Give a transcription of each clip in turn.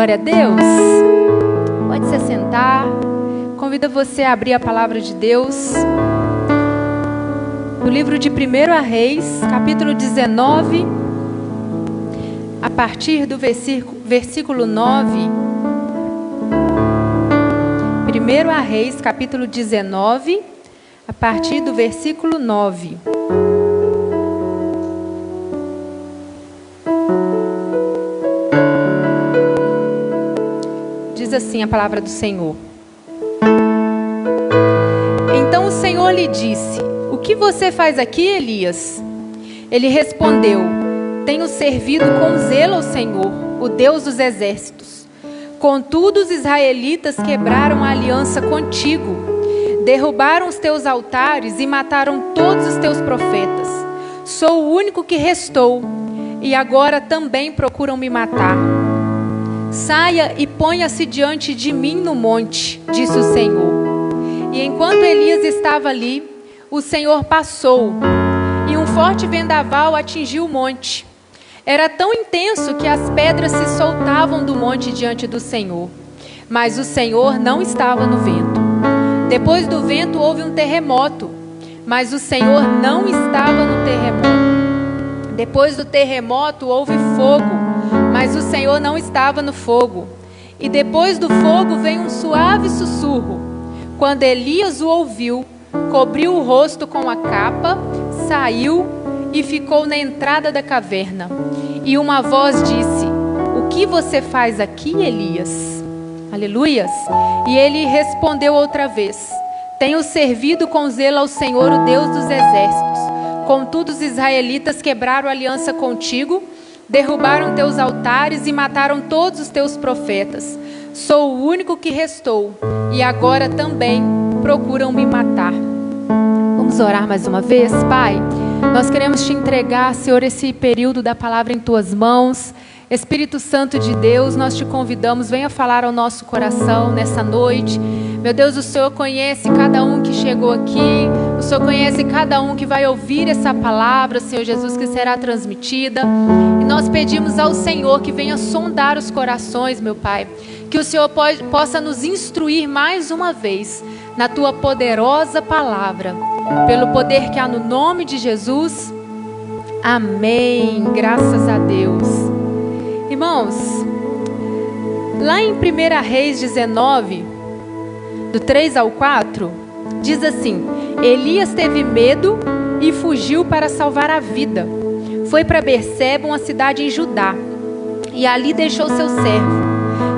Glória a Deus. Pode se sentar. Convido você a abrir a palavra de Deus no livro de 1 Reis, capítulo 19, a partir do versículo 9. 1 Reis, capítulo 19, a partir do versículo 9. Diz assim a palavra do Senhor. Então o Senhor lhe disse: o que você faz aqui, Elias? Ele respondeu: tenho servido com zelo ao Senhor, o Deus dos exércitos. Contudo, os israelitas quebraram a aliança contigo, derrubaram os teus altares e mataram todos os teus profetas. Sou o único que restou, e agora também procuram me matar. Saia e ponha-se diante de mim no monte, disse o Senhor. E enquanto Elias estava ali, o Senhor passou, e um forte vendaval atingiu o monte. Era tão intenso que as pedras se soltavam do monte diante do Senhor. Mas o Senhor não estava no vento. Depois do vento houve um terremoto, mas o Senhor não estava no terremoto. Depois do terremoto houve fogo, mas o Senhor não estava no fogo. E depois do fogo veio um suave sussurro. Quando Elias o ouviu, cobriu o rosto com a capa, saiu e ficou na entrada da caverna. E uma voz disse: o que você faz aqui, Elias? Aleluias! E ele respondeu outra vez: tenho servido com zelo ao Senhor, o Deus dos exércitos. Contudo, os israelitas quebraram a aliança contigo, derrubaram teus altares e mataram todos os teus profetas. Sou o único que restou, e agora também procuram me matar. Vamos orar mais uma vez, Pai? Nós queremos te entregar, Senhor, esse período da palavra em tuas mãos. Espírito Santo de Deus, nós te convidamos, venha falar ao nosso coração nessa noite. Meu Deus, o Senhor conhece cada um que chegou aqui, o Senhor conhece cada um que vai ouvir essa palavra, Senhor Jesus, que será transmitida. E nós pedimos ao Senhor que venha sondar os corações, meu Pai, que o Senhor possa nos instruir mais uma vez na tua poderosa palavra, pelo poder que há no nome de Jesus. Amém. Graças a Deus. Irmãos, lá em 1 Reis 19, do 3 ao 4, diz assim: Elias teve medo e fugiu para salvar a vida. Foi para Berseba, uma cidade em Judá, e ali deixou seu servo.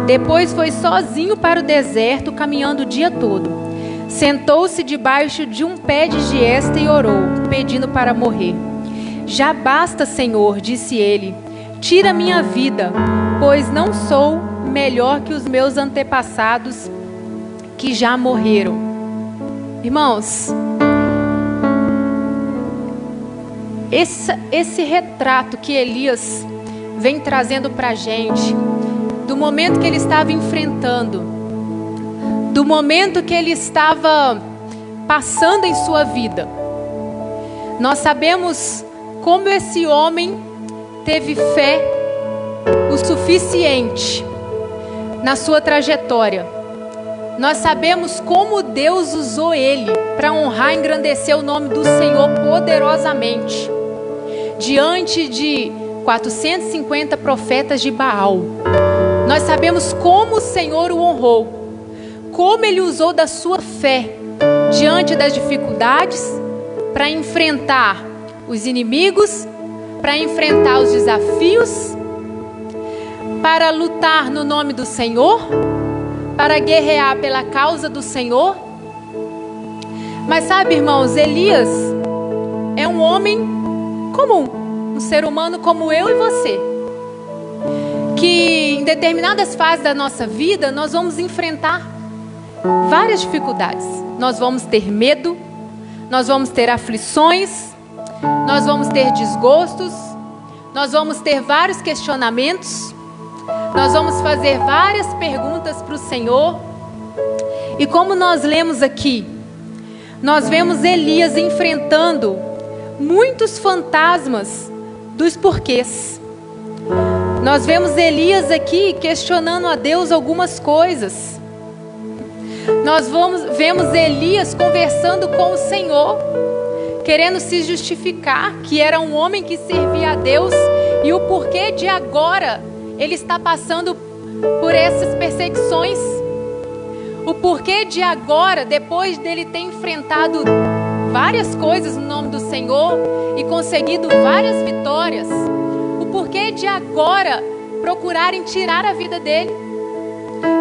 Depois foi sozinho para o deserto, caminhando o dia todo. Sentou-se debaixo de um pé de giesta e orou, pedindo para morrer. Já basta, Senhor, disse ele. Tira minha vida, pois não sou melhor que os meus antepassados que já morreram. Irmãos, esse retrato que Elias vem trazendo para a gente, do momento que ele estava enfrentando, do momento que ele estava passando em sua vida, nós sabemos como esse homem teve fé o suficiente na sua trajetória. Nós sabemos como Deus usou ele para honrar e engrandecer o nome do Senhor poderosamente, diante de 450 profetas de Baal. Nós sabemos como o Senhor o honrou, como ele usou da sua fé diante das dificuldades para enfrentar os inimigos, para enfrentar os desafios, para lutar no nome do Senhor, para guerrear pela causa do Senhor. Mas sabe, irmãos, Elias é um homem comum, um ser humano como eu e você, que em determinadas fases da nossa vida nós vamos enfrentar várias dificuldades. Nós vamos ter medo, nós vamos ter aflições, nós vamos ter desgostos, nós vamos ter vários questionamentos, nós vamos fazer várias perguntas para o Senhor. E como nós lemos aqui, nós vemos Elias enfrentando muitos fantasmas dos porquês. Nós vemos Elias aqui questionando a Deus algumas coisas. Nós vemos Elias conversando com o Senhor, querendo se justificar que era um homem que servia a Deus e o porquê de agora ele está passando por essas perseguições. O porquê de agora, depois dele ter enfrentado várias coisas no nome do Senhor e conseguido várias vitórias, o porquê de agora procurarem tirar a vida dele.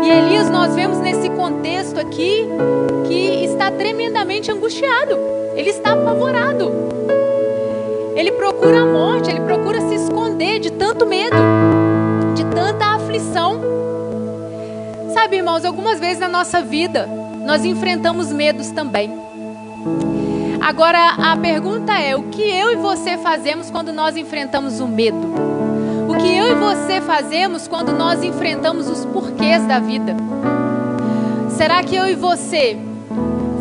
E Elias, nós vemos nesse contexto aqui que está tremendamente angustiado. Ele está apavorado. Ele procura a morte, ele procura se esconder de tanto medo, de tanta aflição. Sabe, irmãos, algumas vezes na nossa vida nós enfrentamos medos também. Agora a pergunta é: o que eu e você fazemos quando nós enfrentamos o medo? O que eu e você fazemos quando nós enfrentamos os porquês da vida? Será que eu e você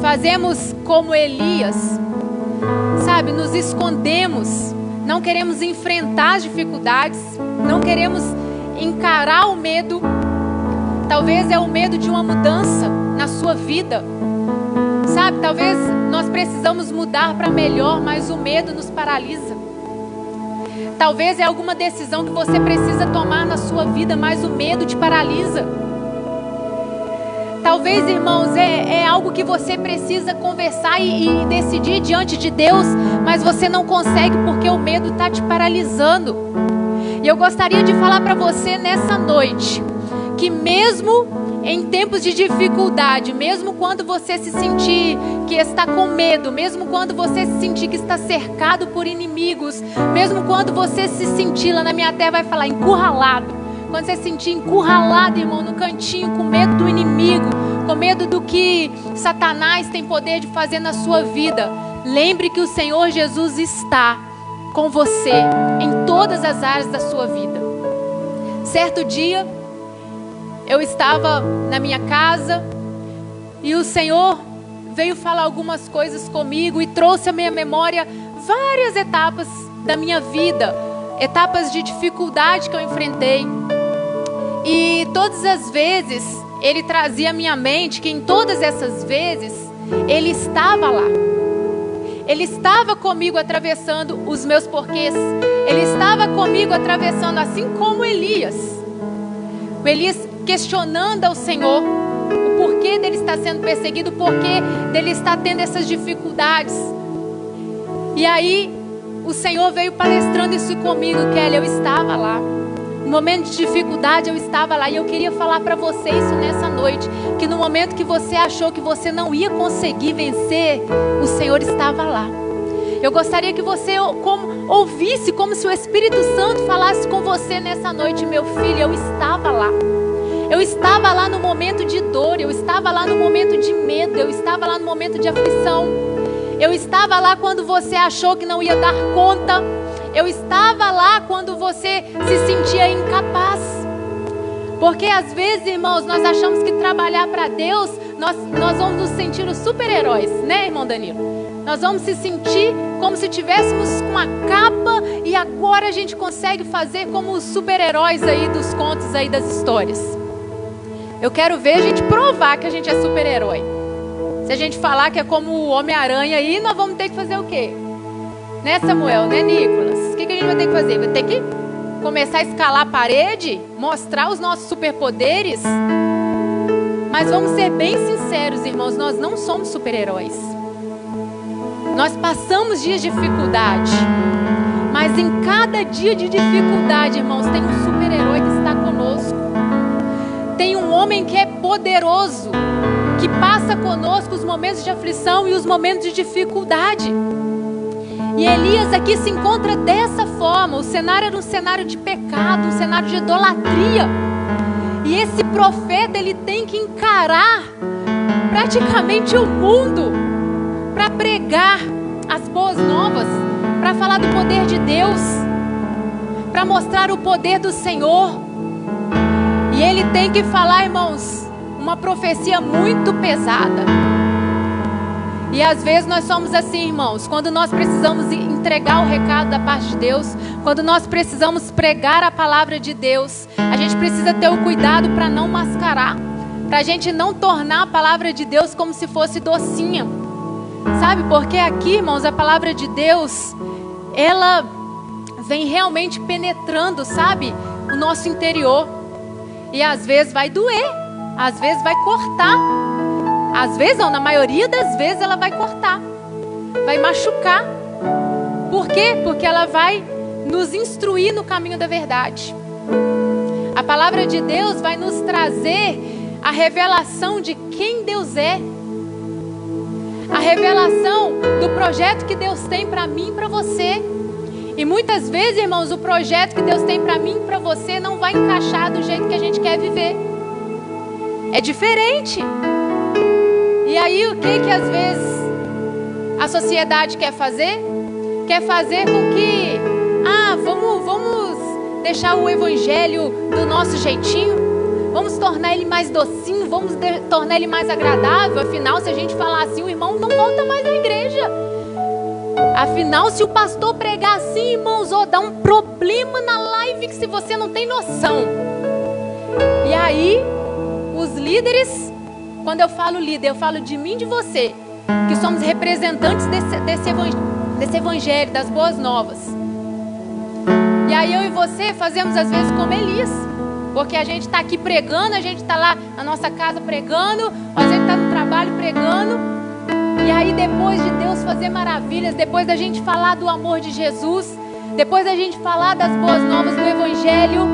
fazemos como Elias? Sabe, nos escondemos, não queremos enfrentar as dificuldades, não queremos encarar o medo. Talvez é o medo de uma mudança na sua vida. Sabe, talvez nós precisamos mudar para melhor, mas o medo nos paralisa. Talvez é alguma decisão que você precisa tomar na sua vida, mas o medo te paralisa. Talvez, irmãos, é algo que você precisa conversar e decidir diante de Deus, mas você não consegue porque o medo está te paralisando. E eu gostaria de falar para você nessa noite, que mesmo em tempos de dificuldade, mesmo quando você se sentir que está com medo, mesmo quando você se sentir que está cercado por inimigos, mesmo quando você se sentir, lá na minha terra vai falar, encurralado. Quando você se sentir encurralado, irmão, no cantinho, com medo do inimigo, com medo do que Satanás tem poder de fazer na sua vida, lembre que o Senhor Jesus está com você em todas as áreas da sua vida. Certo dia, eu estava na minha casa e o Senhor veio falar algumas coisas comigo e trouxe à minha memória várias etapas da minha vida, etapas de dificuldade que eu enfrentei. E todas as vezes Ele trazia à minha mente que em todas essas vezes Ele estava lá. Ele estava comigo atravessando os meus porquês. Ele estava comigo atravessando, assim como Elias. O Elias questionando ao Senhor o porquê dele estar sendo perseguido, o porquê dele estar tendo essas dificuldades. E aí o Senhor veio palestrando isso comigo, Kelly, eu estava lá. No momento de dificuldade eu estava lá. E eu queria falar para você isso nessa noite, que no momento que você achou que você não ia conseguir vencer, o Senhor estava lá. Eu gostaria que você ouvisse como se o Espírito Santo falasse com você nessa noite: meu filho, eu estava lá. Eu estava lá no momento de dor, eu estava lá no momento de medo, eu estava lá no momento de aflição. Eu estava lá quando você achou que não ia dar conta. Eu estava lá quando você se sentia incapaz. Porque às vezes, irmãos, nós achamos que trabalhar para Deus, nós vamos nos sentir os super-heróis, né, irmão Danilo? Nós vamos se sentir como se tivéssemos com a capa e agora a gente consegue fazer como os super-heróis aí dos contos aí das histórias. Eu quero ver a gente provar que a gente é super-herói. Se a gente falar que é como o Homem-Aranha aí, nós vamos ter que fazer o quê? Né, Samuel? Né, Nicolas? O que a gente vai ter que fazer? Vai ter que começar a escalar a parede? Mostrar os nossos superpoderes? Mas vamos ser bem sinceros, irmãos, nós não somos super-heróis. Nós passamos dias de dificuldade, mas em cada dia de dificuldade, irmãos, tem um super-herói que está conosco. Tem um homem que é poderoso, que passa conosco os momentos de aflição e os momentos de dificuldade. E Elias aqui se encontra dessa forma. O cenário era um cenário de pecado, um cenário de idolatria. E esse profeta, ele tem que encarar praticamente o mundo para pregar as boas novas, para falar do poder de Deus, para mostrar o poder do Senhor. E ele tem que falar, irmãos, uma profecia muito pesada. E às vezes nós somos assim, irmãos, quando nós precisamos entregar o recado da parte de Deus, quando nós precisamos pregar a palavra de Deus, a gente precisa ter o cuidado para não mascarar, para a gente não tornar a palavra de Deus como se fosse docinha, sabe? Porque aqui, irmãos, a palavra de Deus, ela vem realmente penetrando, sabe? O nosso interior. E às vezes vai doer, às vezes vai cortar. Às vezes não, na maioria das vezes ela vai cortar, vai machucar. Por quê? Porque ela vai nos instruir no caminho da verdade. A palavra de Deus vai nos trazer a revelação de quem Deus é. A revelação do projeto que Deus tem para mim e para você. E muitas vezes, irmãos, o projeto que Deus tem para mim e para você não vai encaixar do jeito que a gente quer viver. É diferente. E aí o que às vezes a sociedade quer fazer? Quer fazer com que, vamos deixar o evangelho do nosso jeitinho, vamos tornar ele mais docinho, vamos tornar ele mais agradável. Afinal, se a gente falar assim, o irmão não volta mais à igreja. Afinal, se o pastor pregar assim, irmãos, dá um problema na live que se você não tem noção. E aí, os líderes... Quando eu falo líder, eu falo de mim e de você, que somos representantes desse evangelho, das boas novas. E aí eu e você fazemos às vezes como Elias, porque a gente está aqui pregando, a gente está lá na nossa casa pregando, a gente está no trabalho pregando, e aí depois de Deus fazer maravilhas, depois da gente falar do amor de Jesus, depois da gente falar das boas novas do evangelho,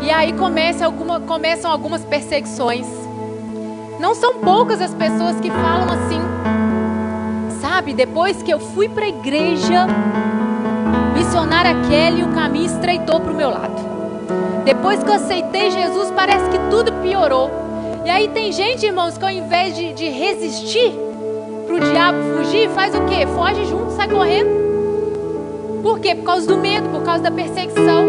e aí começam algumas perseguições. Não são poucas as pessoas que falam assim, sabe? Depois que eu fui para a igreja, missionária Kelly, o caminho estreitou para o meu lado. Depois que eu aceitei Jesus, parece que tudo piorou. E aí tem gente, irmãos, que ao invés de resistir para o diabo fugir, faz o quê? Foge junto, sai correndo. Por quê? Por causa do medo, por causa da perseguição.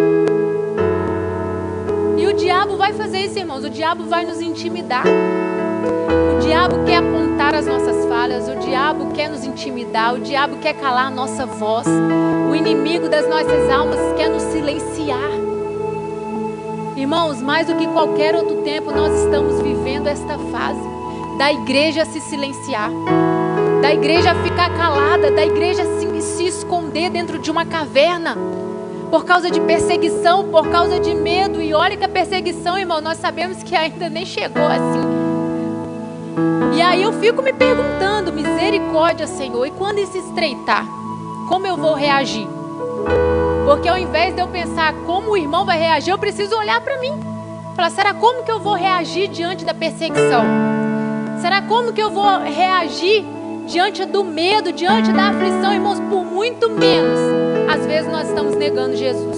E o diabo vai fazer isso, irmãos. O diabo vai nos intimidar. O diabo quer apontar as nossas falhas, o diabo quer nos intimidar, o diabo quer calar a nossa voz, o inimigo das nossas almas quer nos silenciar. Irmãos, mais do que qualquer outro tempo, nós estamos vivendo esta fase da igreja se silenciar, da igreja ficar calada, da igreja se esconder dentro de uma caverna, por causa de perseguição, por causa de medo. E olha que a perseguição, irmão, nós sabemos que ainda nem chegou assim. E aí eu fico me perguntando, misericórdia, Senhor, e quando isso estreitar, como eu vou reagir? Porque ao invés de eu pensar como o irmão vai reagir, eu preciso olhar para mim. Falar, será como que eu vou reagir diante da perseguição? Será como que eu vou reagir diante do medo, diante da aflição? Irmãos, por muito menos, às vezes nós estamos negando Jesus.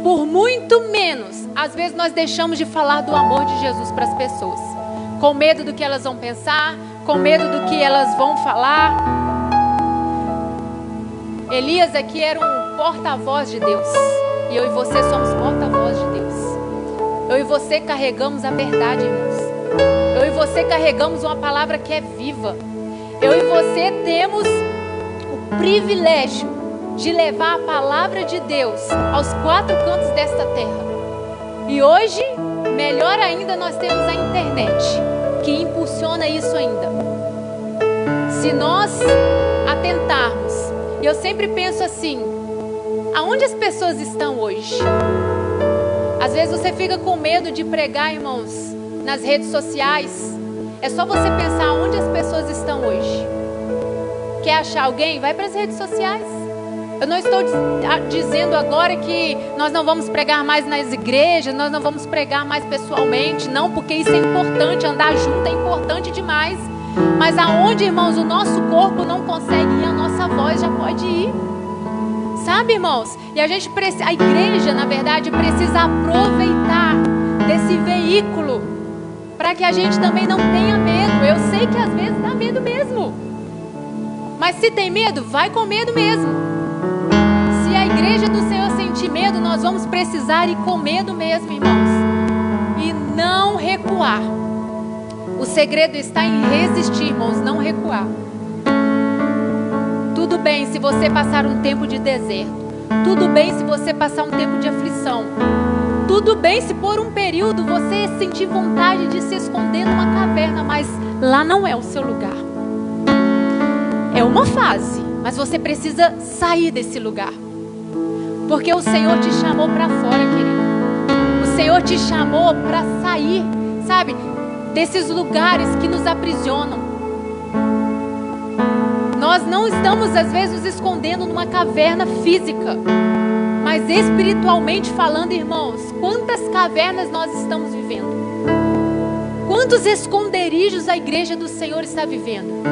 Por muito menos, às vezes nós deixamos de falar do amor de Jesus para as pessoas. Com medo do que elas vão pensar, com medo do que elas vão falar. Elias aqui era um porta-voz de Deus. E eu e você somos porta-voz de Deus. Eu e você carregamos a verdade, irmãos. Eu e você carregamos uma palavra que é viva. Eu e você temos o privilégio de levar a palavra de Deus aos quatro cantos desta terra. E hoje, melhor ainda, nós temos a internet, que impulsiona isso ainda. Se nós atentarmos, e eu sempre penso assim, aonde as pessoas estão hoje? Às vezes você fica com medo de pregar, irmãos, nas redes sociais. É só você pensar aonde as pessoas estão hoje. Quer achar alguém? Vai para as redes sociais. Eu não estou dizendo agora que nós não vamos pregar mais nas igrejas, nós não vamos pregar mais pessoalmente, não, porque isso é importante, andar junto é importante demais. Mas aonde, irmãos, o nosso corpo não consegue ir, a nossa voz já pode ir. Sabe, irmãos? E a igreja, na verdade, precisa aproveitar desse veículo para que a gente também não tenha medo. Eu sei que às vezes dá medo mesmo. Mas se tem medo, vai com medo mesmo. Se a igreja do Senhor sentir medo, nós vamos precisar ir com medo mesmo, irmãos. E não recuar. O segredo está em resistir, irmãos, não recuar. Tudo bem se você passar um tempo de deserto. Tudo bem se você passar um tempo de aflição. Tudo bem se por um período você sentir vontade de se esconder numa caverna, mas lá não é o seu lugar. É uma fase, mas você precisa sair desse lugar. Porque o Senhor te chamou para fora, querido. O Senhor te chamou para sair, sabe, desses lugares que nos aprisionam. Nós não estamos, às vezes, nos escondendo numa caverna física. Mas espiritualmente falando, irmãos, quantas cavernas nós estamos vivendo? Quantos esconderijos a igreja do Senhor está vivendo?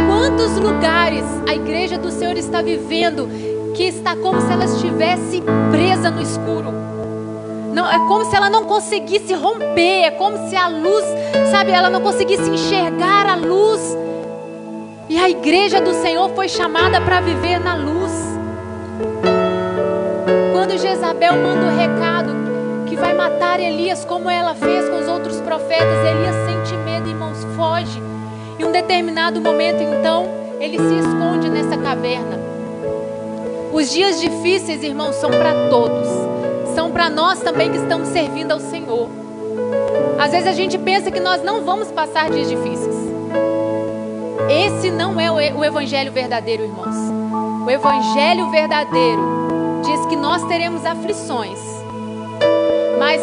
Quantos lugares a igreja do Senhor está vivendo que está como se ela estivesse presa no escuro? Não, é como se ela não conseguisse romper, é como se a luz, sabe, ela não conseguisse enxergar a luz. E a igreja do Senhor foi chamada para viver na luz. Quando Jezabel manda o recado que vai matar Elias, como ela fez com os outros profetas, Elias sente medo, irmãos, foge. Em um determinado momento, então, ele se esconde nessa caverna. Os dias difíceis, irmãos, são para todos. São para nós também que estamos servindo ao Senhor. Às vezes a gente pensa que nós não vamos passar dias difíceis. Esse não é o evangelho verdadeiro, irmãos. O evangelho verdadeiro diz que nós teremos aflições. Mas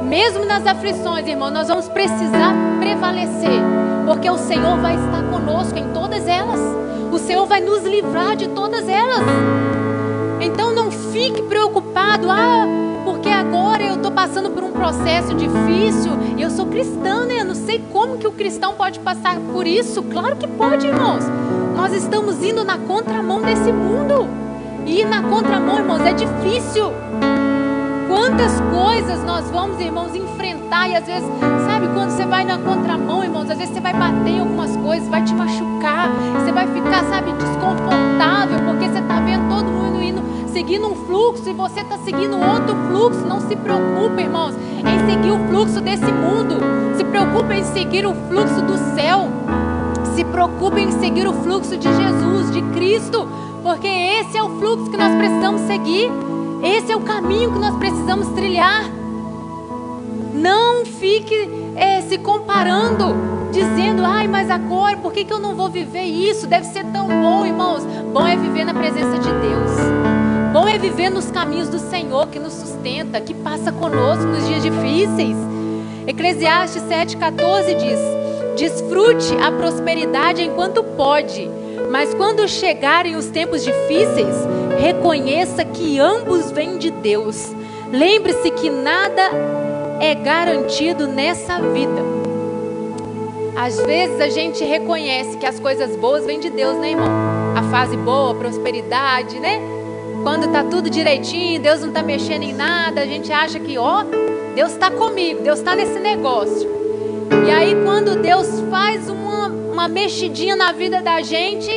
mesmo nas aflições, irmão, nós vamos precisar prevalecer. Porque o Senhor vai estar conosco em todas elas. O Senhor vai nos livrar de todas elas. Então não fique preocupado. Porque agora eu estou passando por um processo difícil. E eu sou cristã, né? Eu não sei como que o cristão pode passar por isso. Claro que pode, irmãos. Nós estamos indo na contramão desse mundo. E ir na contramão, irmãos, é difícil. Quantas coisas nós vamos, irmãos, enfrentar. E às vezes, sabe, quando você vai na contramão, irmãos, às vezes você vai bater em algumas coisas, vai te machucar. Você vai ficar, sabe, desconfortável, porque você está vendo todo mundo indo, seguindo um fluxo e você está seguindo outro fluxo. Não se preocupe, irmãos, em seguir o fluxo desse mundo. Se preocupe em seguir o fluxo do céu. Se preocupe em seguir o fluxo de Jesus, de Cristo. Porque esse é o fluxo que nós precisamos seguir. Esse é o caminho que nós precisamos trilhar. Não fique se comparando, dizendo, mas agora, por que eu não vou viver isso? Deve ser tão bom, irmãos. Bom é viver na presença de Deus. Bom é viver nos caminhos do Senhor, que nos sustenta, que passa conosco nos dias difíceis. Eclesiastes 7,14 diz: desfrute a prosperidade enquanto pode, mas quando chegarem os tempos difíceis, reconheça que ambos vêm de Deus. Lembre-se que nada é garantido nessa vida. Às vezes a gente reconhece que as coisas boas vêm de Deus, né, irmão? A fase boa, a prosperidade, né? Quando tá tudo direitinho, Deus não tá mexendo em nada, a gente acha que, Deus está comigo, Deus está nesse negócio. E aí quando Deus faz uma mexidinha na vida da gente,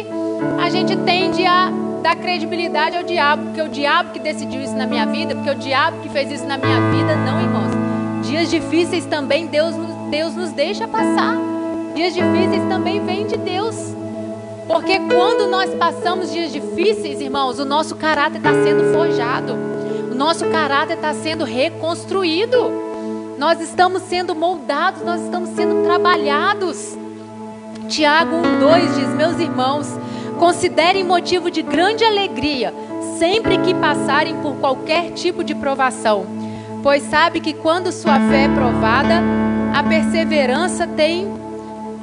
a gente tende a dar credibilidade ao diabo, porque o diabo que decidiu isso na minha vida, porque o diabo que fez isso na minha vida. Não, irmãos. Dias difíceis também Deus nos deixa passar. Dias difíceis também vêm de Deus. Porque quando nós passamos dias difíceis, irmãos, o nosso caráter está sendo forjado. O nosso caráter está sendo reconstruído. Nós estamos sendo moldados, nós estamos sendo trabalhados. Tiago 1,2 diz: meus irmãos, considerem motivo de grande alegria sempre que passarem por qualquer tipo de provação, pois sabe que quando sua fé é provada, a perseverança tem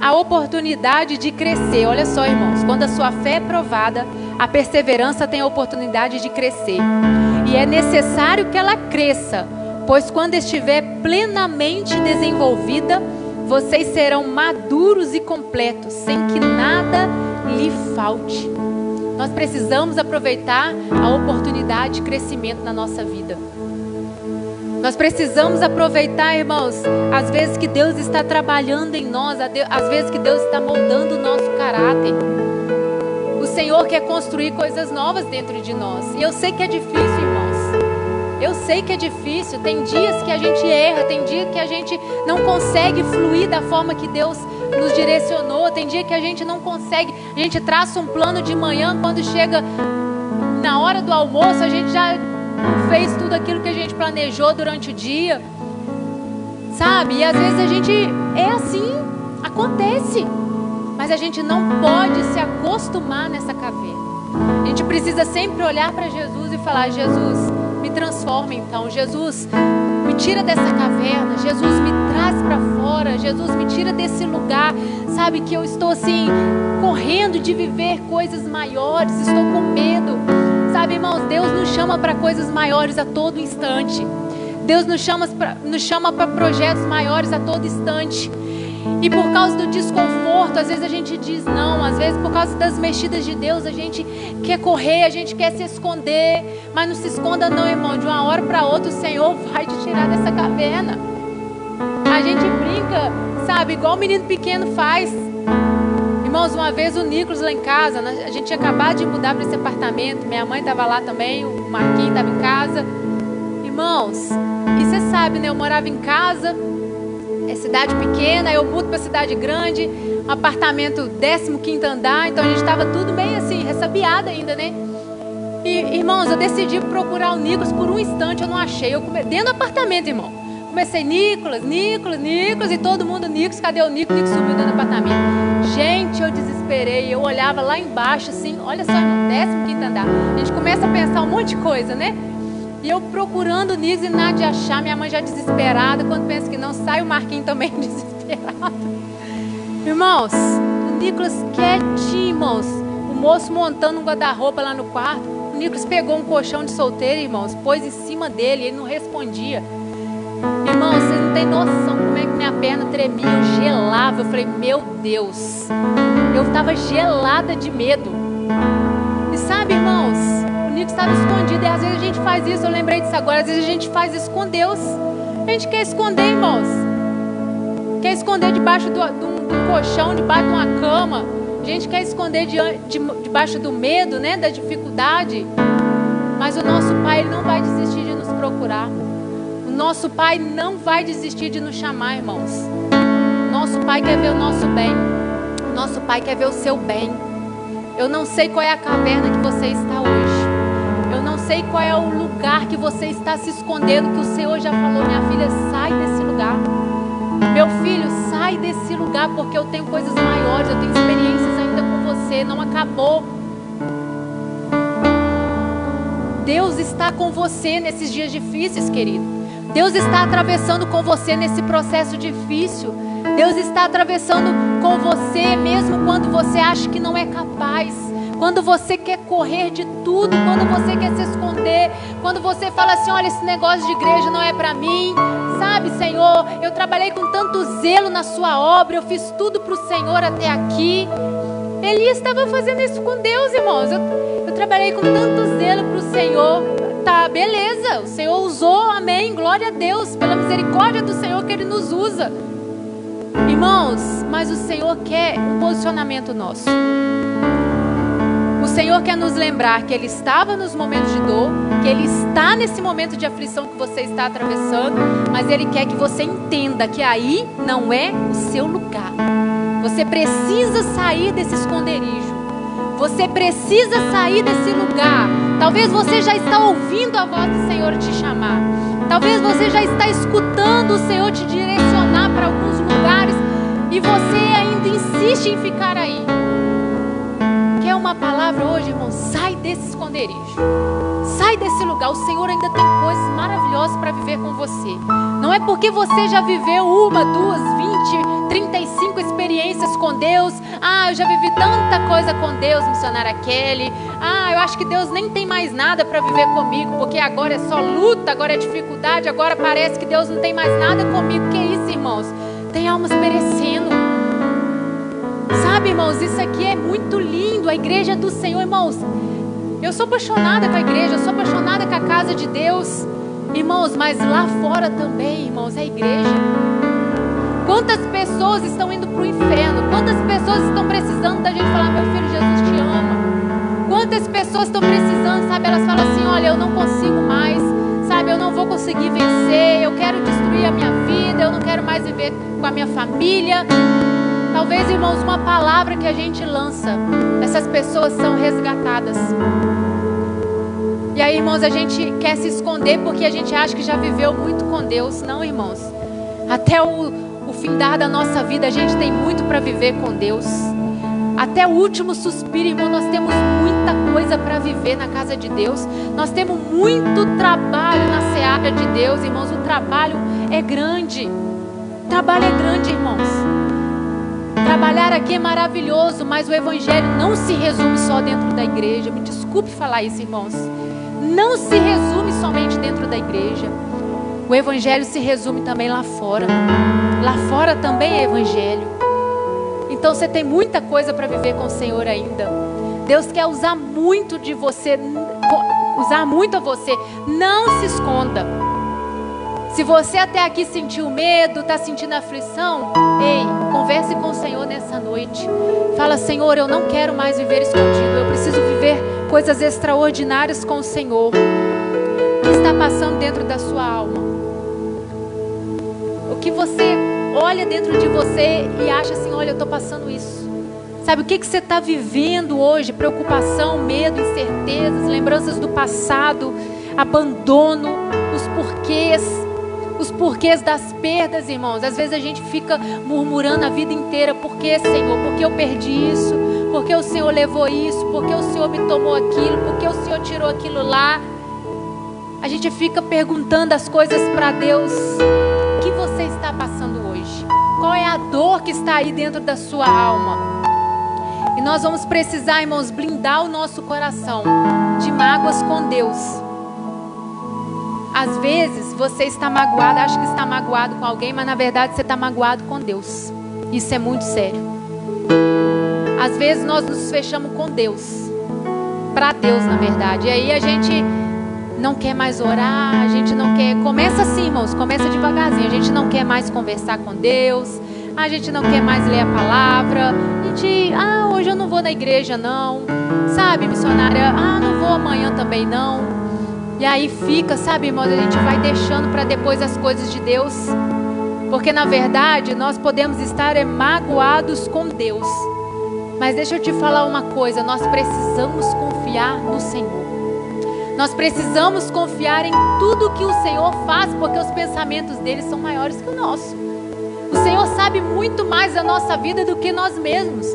a oportunidade de crescer. Olha só, irmãos, quando a sua fé é provada, a perseverança tem a oportunidade de crescer. E é necessário que ela cresça, pois quando estiver plenamente desenvolvida, vocês serão maduros e completos, sem que nada lhe falte. Nós precisamos aproveitar a oportunidade de crescimento na nossa vida. Nós precisamos aproveitar, irmãos, as vezes que Deus está trabalhando em nós, as vezes que Deus está moldando o nosso caráter. O Senhor quer construir coisas novas dentro de nós. E eu sei que é difícil, irmãos. Eu sei que é difícil, tem dias que a gente erra, tem dia que a gente não consegue fluir da forma que Deus nos direcionou, tem dia que a gente não consegue, a gente traça um plano de manhã, quando chega na hora do almoço, a gente já fez tudo aquilo que a gente planejou durante o dia, sabe? E às vezes a gente é assim, acontece, mas a gente não pode se acostumar nessa caverna. A gente precisa sempre olhar para Jesus e falar: Jesus, me transforma então. Jesus, me tira dessa caverna. Jesus, me traz para fora. Jesus, me tira desse lugar, sabe, que eu estou assim, correndo de viver coisas maiores, estou com medo. Sabe, irmãos, Deus nos chama para coisas maiores a todo instante. Deus nos chama para projetos maiores a todo instante. E por causa do desconforto, às vezes a gente diz não. Às vezes por causa das mexidas de Deus, a gente quer correr, a gente quer se esconder. Mas não se esconda não, irmão. De uma hora para outra o Senhor vai te tirar dessa caverna. A gente brinca, sabe, igual o menino pequeno faz. Irmãos, uma vez o Nicolas lá em casa, a gente tinha acabado de mudar para esse apartamento. Minha mãe estava lá também, o Marquinhos estava em casa. Irmãos, e você sabe, né, eu morava em casa, é cidade pequena, eu mudo para cidade grande, um apartamento 15º andar, então a gente estava tudo bem assim, ressabiado ainda, né? E, irmãos, eu decidi procurar o Nicolas por um instante, eu não achei. Dentro do apartamento, irmão. Comecei, Nicolas, e todo mundo, Nicolas, cadê o Nicolas? Nicolas subiu dentro do apartamento. Gente, eu desesperei, eu olhava lá embaixo assim, olha só, irmão, 15º andar. A gente começa a pensar um monte de coisa, né? E eu procurando o Nicolas e nada de achar, minha mãe já desesperada, quando pensa que não, sai o Marquinhos também desesperado. Irmãos, o Nicolas quietinho, irmãos, o moço montando um guarda-roupa lá no quarto, o Nicolas pegou um colchão de solteiro, irmãos, pôs em cima dele, ele não respondia. Irmãos, vocês não têm noção como é que minha perna tremia, eu gelava. Eu falei, meu Deus, eu estava gelada de medo. E sabe, irmãos, o Nicolas estava escondido. E às vezes a gente faz isso, eu lembrei disso agora. Às vezes a gente faz isso com Deus. A gente quer esconder, irmãos. Quer esconder debaixo do colchão, debaixo de uma cama. A gente quer esconder debaixo do medo, né, da dificuldade. Mas o nosso Pai, Ele não vai desistir de nos procurar. Nosso Pai não vai desistir de nos chamar, irmãos. Nosso Pai quer ver o nosso bem. Nosso Pai quer ver o seu bem. Eu não sei qual é a caverna que você está hoje. Eu não sei qual é o lugar que você está se escondendo, que o Senhor já falou, minha filha, sai desse lugar. Meu filho, sai desse lugar, porque eu tenho coisas maiores, eu tenho experiências ainda com você, não acabou. Deus está com você nesses dias difíceis, querido. Deus está atravessando com você nesse processo difícil. Deus está atravessando com você mesmo quando você acha que não é capaz. Quando você quer correr de tudo, quando você quer se esconder, quando você fala assim, olha, esse negócio de igreja não é para mim. Sabe, Senhor, eu trabalhei com tanto zelo na sua obra, eu fiz tudo para o Senhor até aqui. Elias estava fazendo isso com Deus, irmãos. Eu trabalhei com tanto zelo para o Senhor. Tá, beleza, o Senhor usou, amém, glória a Deus, pela misericórdia do Senhor que Ele nos usa. Irmãos, mas o Senhor quer um posicionamento nosso. O Senhor quer nos lembrar que Ele estava nos momentos de dor, que Ele está nesse momento de aflição que você está atravessando, mas Ele quer que você entenda que aí não é o seu lugar. Você precisa sair desse esconderijo. Você precisa sair desse lugar. Talvez você já está ouvindo a voz do Senhor te chamar. Talvez você já está escutando o Senhor te direcionar para alguns lugares e você ainda insiste em ficar aí. Quer uma palavra hoje, irmão? Sai desse esconderijo. Sai desse lugar. O Senhor ainda tem coisas maravilhosas para viver com você. Não é porque você já viveu 1, 2, 20, 35 experiências com Deus. Ah, eu já vivi tanta coisa com Deus, missionária Kelly. Ah, eu acho que Deus nem tem mais nada para viver comigo, porque agora é só luta, agora é dificuldade, agora parece que Deus não tem mais nada comigo. Que isso, irmãos? Tem almas perecendo. Sabe, irmãos, isso aqui é muito lindo. A igreja do Senhor, irmãos. Eu sou apaixonada com a igreja, eu sou apaixonada com a casa de Deus. Irmãos, mas lá fora também, irmãos, é a igreja. Quantas pessoas estão indo para o inferno? Quantas pessoas estão precisando da gente falar, meu filho, Jesus te ama? Quantas pessoas estão precisando, sabe? Elas falam assim, olha, eu não consigo mais, sabe? eu não vou conseguir vencer, eu quero destruir a minha vida, eu não quero mais viver com a minha família. Talvez, irmãos, uma palavra que a gente lança, essas pessoas são resgatadas. E aí, irmãos, a gente quer se esconder porque a gente acha que já viveu muito com Deus. Não, irmãos. Até o findar da nossa vida, a gente tem muito para viver com Deus. Até o último suspiro, irmão, nós temos muita coisa para viver na casa de Deus. Nós temos muito trabalho na seara de Deus, irmãos. O trabalho é grande. O trabalho é grande, irmãos. Trabalhar aqui é maravilhoso, mas o evangelho não se resume só dentro da igreja. Me desculpe falar isso, irmãos. Não se resume somente dentro da igreja. O evangelho se resume também lá fora. Lá fora também é evangelho. Então você tem muita coisa para viver com o Senhor ainda. Deus quer usar muito de você, usar muito a você. Não se esconda. Se você até aqui sentiu medo, está sentindo aflição, ei, converse com o Senhor nessa noite. Fala: Senhor, eu não quero mais viver escondido. Eu preciso viver coisas extraordinárias com o Senhor. O que está passando dentro da sua alma? O que você olha dentro de você e acha assim: olha, eu estou passando isso. Sabe o que você está vivendo hoje? Preocupação, medo, incertezas, lembranças do passado, abandono, os porquês das perdas, irmãos. Às vezes a gente fica murmurando a vida inteira: por que, Senhor? Por que eu perdi isso? Por que o Senhor levou isso? Por que o Senhor me tomou aquilo? Por que o Senhor tirou aquilo lá? A gente fica perguntando as coisas para Deus. O que você está passando hoje? Qual é a dor que está aí dentro da sua alma? E nós vamos precisar, irmãos, blindar o nosso coração de mágoas com Deus. Às vezes você está magoado, acha que está magoado com alguém, mas na verdade você está magoado com Deus. Isso é muito sério. Às vezes nós nos fechamos com Deus, para Deus, na verdade. E aí a gente não quer mais orar, a gente não quer. Começa assim, irmãos, começa devagarzinho. A gente não quer mais conversar com Deus, a gente não quer mais ler a palavra. A gente, hoje eu não vou na igreja não, sabe, missionária? Não vou amanhã também não. E aí fica, sabe, irmãos, a gente vai deixando para depois as coisas de Deus. Porque na verdade nós podemos estar magoados com Deus. Mas deixa eu te falar uma coisa, nós precisamos confiar no Senhor. Nós precisamos confiar em tudo que o Senhor faz, porque os pensamentos dele são maiores que o nosso. O Senhor sabe muito mais da nossa vida do que nós mesmos.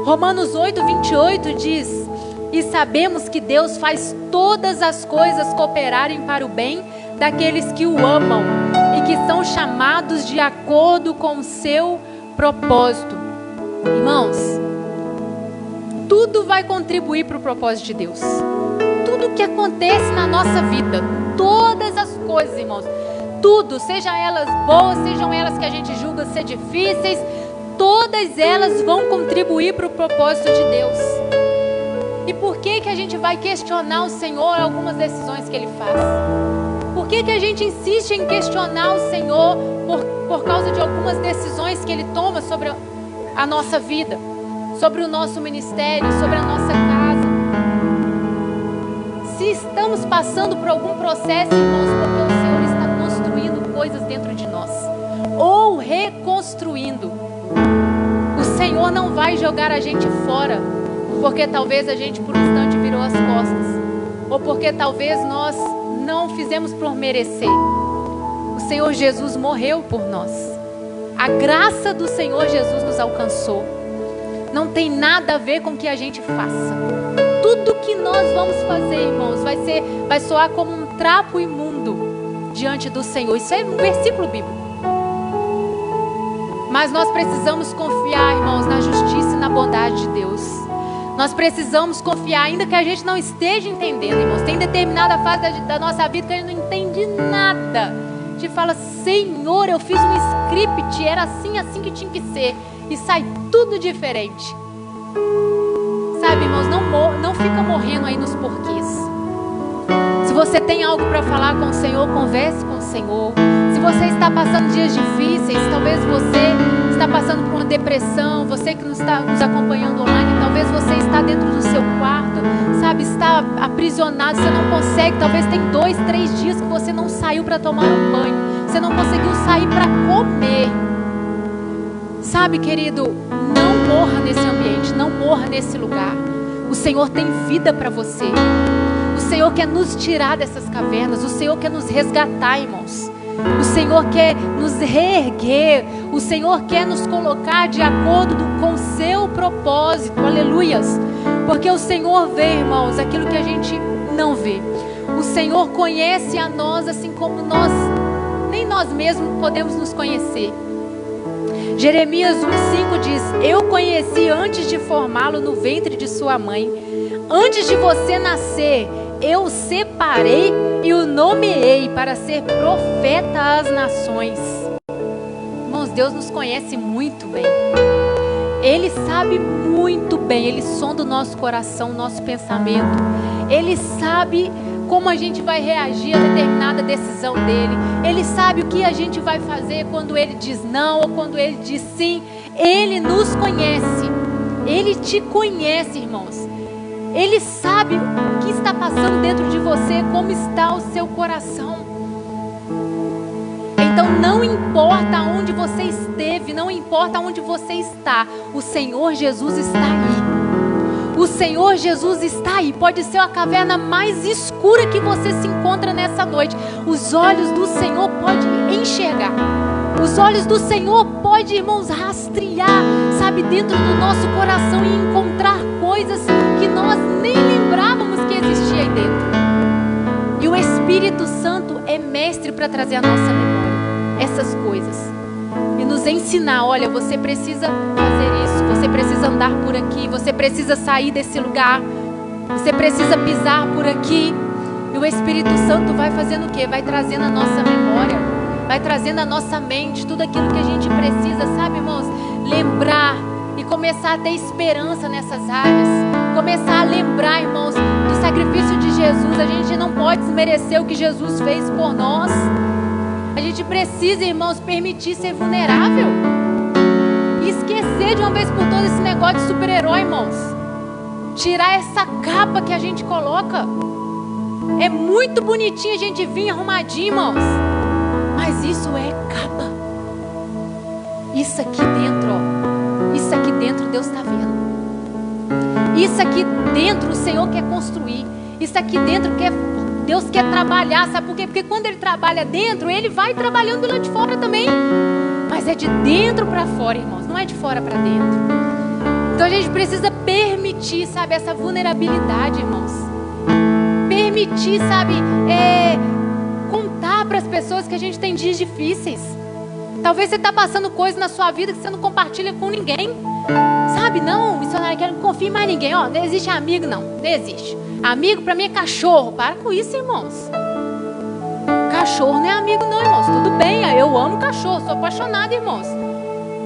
Romanos 8:28 diz: e sabemos que Deus faz todas as coisas cooperarem para o bem daqueles que o amam e que são chamados de acordo com o seu propósito. Irmãos, tudo vai contribuir para o propósito de Deus. Tudo que acontece na nossa vida, todas as coisas, irmãos, tudo, sejam elas boas, sejam elas que a gente julga ser difíceis, todas elas vão contribuir para o propósito de Deus. E por que a gente vai questionar o Senhor algumas decisões que Ele faz? Por que a gente insiste em questionar o Senhor por causa de algumas decisões que Ele toma sobre a nossa vida, sobre o nosso ministério, sobre a nossa casa? Se estamos passando por algum processo, irmãos, porque o Senhor está construindo coisas dentro de nós, ou reconstruindo. O Senhor não vai jogar a gente fora, porque talvez a gente por um instante virou as costas, ou porque talvez nós não fizemos por merecer. O Senhor Jesus morreu por nós. A graça do Senhor Jesus nos alcançou. Não tem nada a ver com o que a gente faça. Tudo que nós vamos fazer, irmãos, vai soar como um trapo imundo diante do Senhor. Isso é um versículo bíblico. Mas nós precisamos confiar, irmãos, na justiça e na bondade de Deus. Nós precisamos confiar, ainda que a gente não esteja entendendo, irmãos. Tem determinada fase da nossa vida que a gente não entende nada. A gente fala: Senhor, eu fiz um script, era assim que tinha que ser. E sai tudo diferente. Sabe, irmãos, não fica morrendo aí nos porquês. Se você tem algo para falar com o Senhor, converse com o Senhor. Se você está passando dias difíceis, talvez você está passando por uma depressão, você que nos está nos acompanhando online, talvez você está dentro do seu quarto, sabe, está aprisionado, você não consegue, talvez tem 2, 3 dias que você não saiu para tomar um banho, você não conseguiu sair para comer. Sabe, querido, não morra nesse ambiente, não morra nesse lugar. O Senhor tem vida para você. O Senhor quer nos tirar dessas cavernas, o Senhor quer nos resgatar, irmãos. O Senhor quer nos reerguer, o Senhor quer nos colocar de acordo com o seu propósito, aleluias. Porque o Senhor vê, irmãos, aquilo que a gente não vê. O Senhor conhece a nós assim como nem nós mesmos podemos nos conhecer. Jeremias 1,5 diz: eu conheci antes de formá-lo no ventre de sua mãe. Antes de você nascer, eu o separei e o nomeei para ser profeta às nações. Irmãos, Deus nos conhece muito bem. Ele sabe muito bem, Ele sonda o nosso coração, o nosso pensamento. Ele sabe como a gente vai reagir a determinada decisão dele. Ele sabe o que a gente vai fazer quando Ele diz não ou quando Ele diz sim. Ele nos conhece. Ele te conhece, irmãos. Ele sabe o que está passando dentro de você, como está o seu coração. Então não importa onde você esteve, não importa onde você está, o Senhor Jesus está aí. O Senhor Jesus está aí. Pode ser a caverna mais escura que você se encontra nessa noite. Os olhos do Senhor podem enxergar. Os olhos do Senhor podem, irmãos, rastrear, sabe, dentro do nosso coração e encontrar coisas que nós nem lembrávamos que existia aí dentro. E o Espírito Santo é mestre para trazer à nossa memória essas coisas e nos ensinar: olha, você precisa fazer isso, você precisa andar por aqui, você precisa sair desse lugar, você precisa pisar por aqui. E o Espírito Santo vai fazendo o quê? Vai trazendo a nossa memória, vai trazendo a nossa mente tudo aquilo que a gente precisa, sabe, irmãos, lembrar e começar a ter esperança nessas áreas, começar a lembrar, irmãos, do sacrifício de Jesus. A gente não pode desmerecer o que Jesus fez por nós. A gente precisa, irmãos, permitir ser vulnerável e esquecer de uma vez por todas esse negócio de super-herói, irmãos. Tirar essa capa que a gente coloca. É muito bonitinho a gente vir arrumadinho, irmãos, mas isso é capa. Isso aqui dentro, ó, isso aqui dentro Deus está vendo. Isso aqui dentro o Senhor quer construir. Isso aqui dentro Deus quer trabalhar, sabe por quê? Porque quando Ele trabalha dentro, Ele vai trabalhando lá de fora também. Mas é de dentro para fora, irmãos, não é de fora para dentro. Então a gente precisa permitir, sabe, essa vulnerabilidade, irmãos. Permitir, sabe, contar para as pessoas que a gente tem dias difíceis. Talvez você está passando coisas na sua vida que você não compartilha com ninguém. Sabe, não, missionário, não confia em mais ninguém. Ó, não existe amigo, não existe. Amigo para mim é cachorro. Para com isso, irmãos. Cachorro não é amigo não, irmãos. Tudo bem, eu amo cachorro, sou apaixonada, irmãos.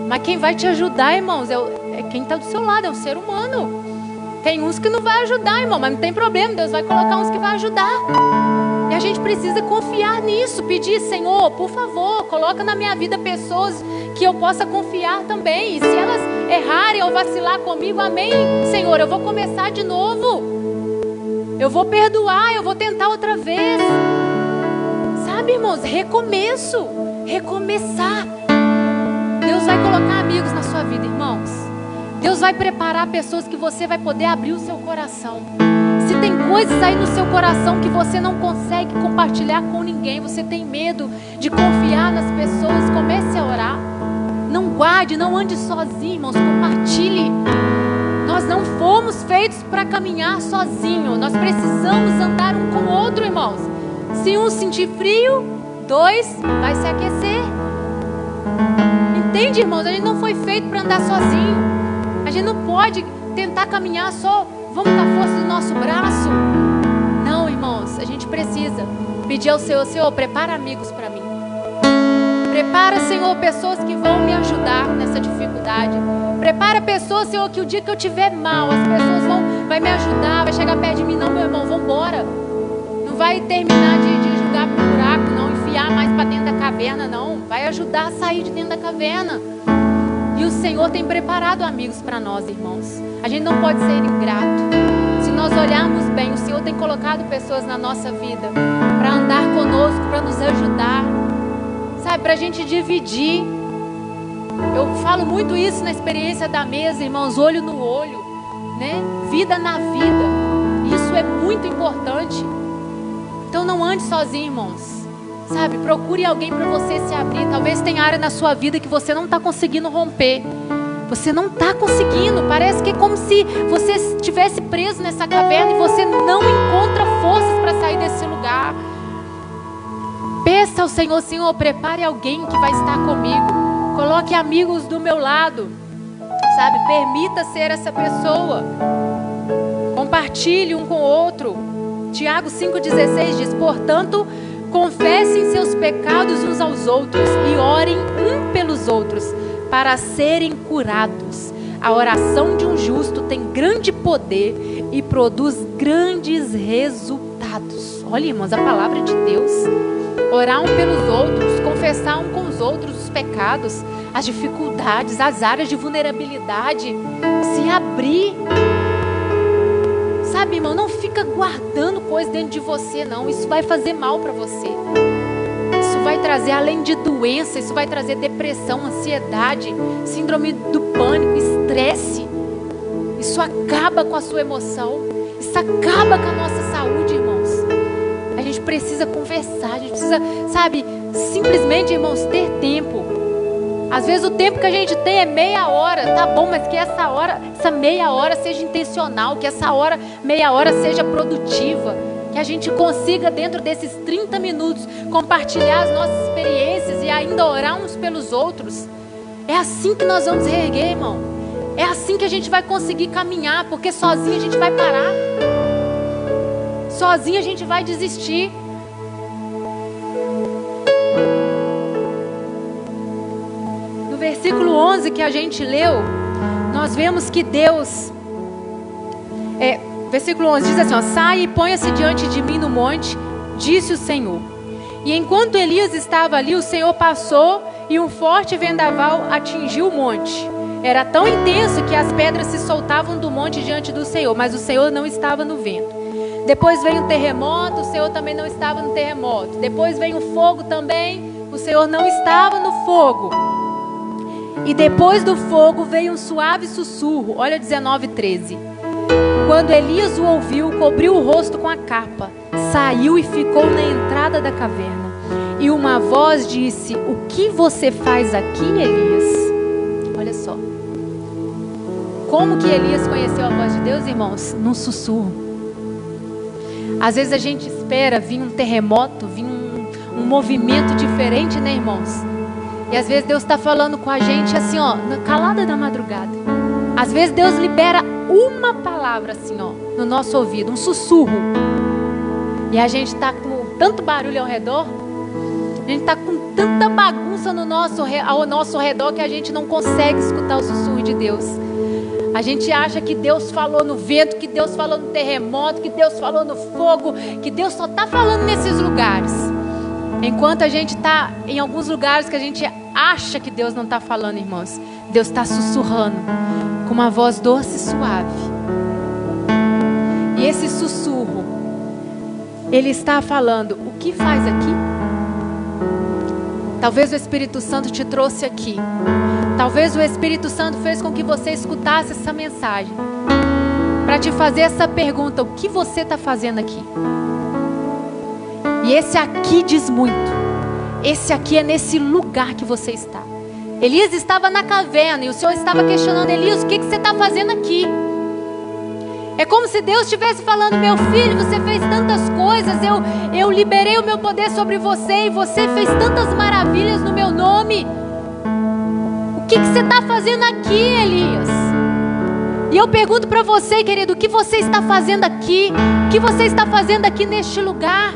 Mas quem vai te ajudar, irmãos, é quem está do seu lado, é um ser humano. Tem uns que não vai ajudar, irmão, mas não tem problema, Deus vai colocar uns que vai ajudar. E a gente precisa confiar nisso, pedir: Senhor, por favor, coloca na minha vida pessoas que eu possa confiar também. E se elas errarem ou vacilar comigo, amém, Senhor, eu vou começar de novo. Eu vou perdoar, eu vou tentar outra vez. Sabe, irmãos, recomeço, recomeçar. Deus vai colocar amigos na sua vida, irmãos. Deus vai preparar pessoas que você vai poder abrir o seu coração. Se tem coisas aí no seu coração que você não consegue compartilhar com ninguém, você tem medo de confiar nas pessoas, comece a orar. Não guarde, não ande sozinho, irmãos, compartilhe. Nós não fomos feitos para caminhar sozinho. Nós precisamos andar um com o outro, irmãos. Se um sentir frio, dois vai se aquecer. Entende, irmãos? A gente não foi feito para andar sozinho. A gente não pode tentar caminhar só, vamos com a força do nosso braço. Não, irmãos, a gente precisa pedir ao Senhor: Senhor, prepara amigos para mim. Prepara, Senhor, pessoas que vão me ajudar nessa dificuldade. Prepara pessoas, Senhor, que o dia que eu estiver mal, as pessoas vai me ajudar, vai chegar perto de mim. Não, meu irmão, vamos embora. Não vai terminar de jogar pro buraco, não, enfiar mais para dentro da caverna, não. Vai ajudar a sair de dentro da caverna. E o Senhor tem preparado amigos para nós, irmãos. A gente não pode ser ingrato. Se nós olharmos bem, o Senhor tem colocado pessoas na nossa vida para andar conosco, para nos ajudar, sabe, para a gente dividir. Eu falo muito isso na experiência da mesa, irmãos, olho no olho, né? Vida na vida. Isso é muito importante. Então não ande sozinho, irmãos. Sabe, procure alguém para você se abrir. Talvez tenha área na sua vida que você não está conseguindo romper. Você não está conseguindo. Parece que é como se você estivesse preso nessa caverna e você não encontra forças para sair desse lugar. Peça ao Senhor: Senhor, prepare alguém que vai estar comigo. Coloque amigos do meu lado. Sabe, permita ser essa pessoa. Compartilhe um com o outro. Tiago 5,16 diz: portanto, confessem seus pecados uns aos outros e orem um pelos outros para serem curados. A oração de um justo tem grande poder e produz grandes resultados. Olha, irmãos, a palavra de Deus. Orar um pelos outros, confessar um com os outros os pecados, as dificuldades, as áreas de vulnerabilidade, se abrir. Sabe, irmão, não fica guardando coisa dentro de você, não. Isso vai fazer mal para você. Isso vai trazer, além de doença, isso vai trazer depressão, ansiedade, síndrome do pânico, estresse. Isso acaba com a sua emoção. Isso acaba com a nossa saúde, irmãos. A gente precisa conversar, a gente precisa, sabe, simplesmente, irmãos, ter tempo. Às vezes o tempo que a gente tem é meia hora, tá bom, mas que essa meia hora seja intencional, que essa meia hora seja produtiva, que a gente consiga dentro desses 30 minutos compartilhar as nossas experiências e ainda orar uns pelos outros. É assim que nós vamos reerguer, irmão. É assim que a gente vai conseguir caminhar, porque sozinho a gente vai parar. Sozinho a gente vai desistir. No versículo 11 que a gente leu, nós vemos que Deus... versículo 11 diz assim, ó: sai e ponha-se diante de mim no monte, disse o Senhor. E enquanto Elias estava ali, o Senhor passou e um forte vendaval atingiu o monte. Era tão intenso que as pedras se soltavam do monte diante do Senhor, mas o Senhor não estava no vento. Depois veio um terremoto, o Senhor também não estava no terremoto. Depois veio um fogo também, o Senhor não estava no fogo. E depois do fogo veio um suave sussurro. Olha 19:13. Quando Elias o ouviu, cobriu o rosto com a capa, saiu e ficou na entrada da caverna. E uma voz disse: o que você faz aqui, Elias? Olha só. Como que Elias conheceu a voz de Deus, irmãos? Num sussurro. Às vezes a gente espera vir um terremoto, vir um movimento diferente, né, irmãos? E às vezes Deus está falando com a gente assim, ó, na calada da madrugada. Às vezes Deus libera uma palavra assim, ó, no nosso ouvido, um sussurro. E a gente está com tanto barulho ao redor, a gente está com tanta bagunça ao nosso redor que a gente não consegue escutar o sussurro de Deus. A gente acha que Deus falou no vento, que Deus falou no terremoto, que Deus falou no fogo, que Deus só está falando nesses lugares. Enquanto a gente está em alguns lugares que a gente acha que Deus não está falando, irmãos, Deus está sussurrando com uma voz doce e suave. E esse sussurro, Ele está falando: o que faz aqui? Talvez o Espírito Santo te trouxe aqui. Talvez o Espírito Santo fez com que você escutasse essa mensagem para te fazer essa pergunta: o que você está fazendo aqui? E esse aqui diz muito. Esse aqui é nesse lugar que você está. Elias estava na caverna e o Senhor estava questionando: Elias, o que você está fazendo aqui? É como se Deus estivesse falando: meu filho, você fez tantas coisas, eu liberei o meu poder sobre você e você fez tantas maravilhas no meu nome. O que você está fazendo aqui, Elias? E eu pergunto para você, querido, o que você está fazendo aqui? O que você está fazendo aqui neste lugar?